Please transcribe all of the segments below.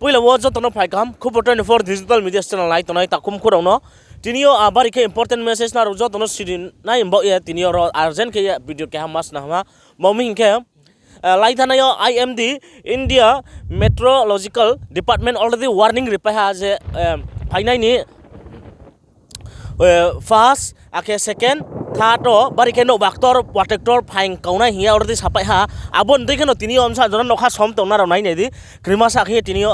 puila wo jo tono phai kam khu 24 digital media channel lai tonai takum khurau no tinio abari ke important message na jo tono sirin na imbo ya tinio ro urgent ke video ke hamas na ma momi ke lai thana yo IMD India Meteorological Department already warning ripai ha je phainai ni first ake second third bari ke no ktor ktor phaing kauna hiya already sapai ha abon de ke no tinio amsa jona nokha som tongna ro nai ne di krima sa ke tinio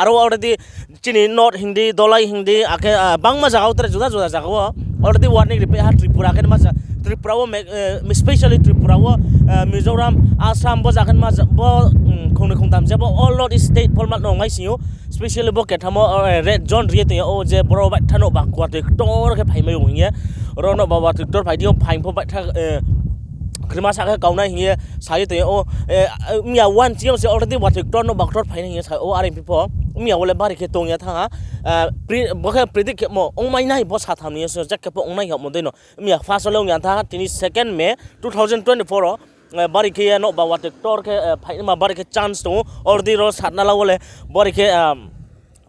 aro already chini not hindi dolai hindi ake bangma jaga utre juda juda jaga already warning ripai ha tripura ke ma Tripura wo especially Tripura wo Mizoram Assam bo jakan ma bo khone khong tam je bo all lot state format no ngai siu especially bo ke thamo red zone ri te o je boro ba thano ba kwa tor ke phai mai ong ye ro no ba tor phai dio phai pho ba tha krima sa ke kauna hi sai te o mia one chiam se already ba tor no ba tor phai ni sa o are people mia wole bari ke tong ya tha bo ke predict mo ong mai nai bo sa tham ni so jak ke po ong nai mo de no mia first lo ngan tha tini 2nd May 2024 bari ke no ba tor ke phai ma bari ke chance to already ro sat na la wole bari ke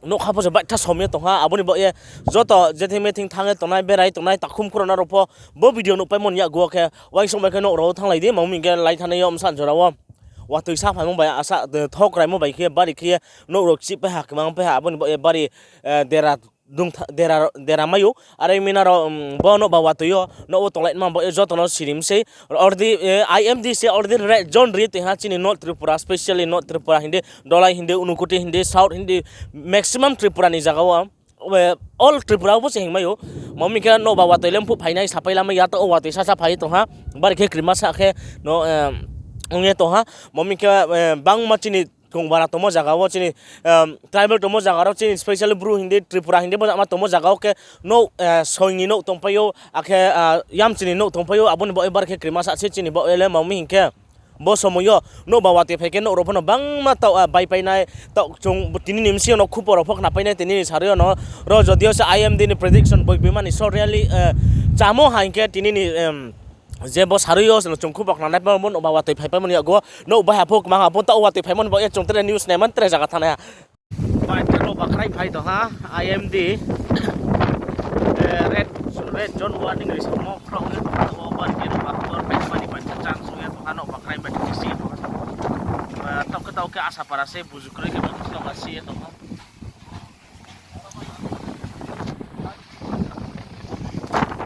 no khapo je baita somye to ha aboni bo ye joto jethe meeting thange tonai berai tonai takhum kurona ropo bo video no paimon ya go ke wai song ke no ro thanglai de mami ke lai thane yom san jorawo wa tu sa phai mong bai asa thok rai mo bai ke bari ke no ro chi pa ha ke mang pa ha aboni bo ye bari dera mayu are minaro bono ba watu yo no to light ma bo joto no sirim se already IMD se already red zone ri te ha chini North Tripura especially North Tripura hindi dolai hindi unukuti hindi South hindi maximum Tripura ni jaga wa all Tripura bo se mayo mami ke no ba watu lem pu phainai sapai lama ya to watu sa phai to ha bar ke krima sa ke no onge to ha mami ke bang ma chini Nouhbar tomo jaga wo chini tribal tomo jaga ro chini especially bru hindi Tripura hindi bo ma tomo jaga ke no soingi no tongpayo ake yam chini no tongpayo abon bo ebar ke krima sa chini bo ele mami hinke bo somoyo no ba wate pheke no ropono bang ma to bai pai nai to chung tini nimsi no khuporo phok na pai nai tini sario no ro jodio sa IMD ni prediction boy bimani so really chamo hainke tini ni je bo sario no chungkhu bok na nai mon ba wate phai pa mon ya go no ba ha phok ma ha pon ta wate phai mon bo ya chung tre news ne man tre jaga thana ba ta no ba krai phai to ha IMD red zone warning ri samo from ne to ba ke no ba tor pe mani pa chang su ya to ha no ba krai ba ti si to ka ke asa para se buzukre ke ba to ma si to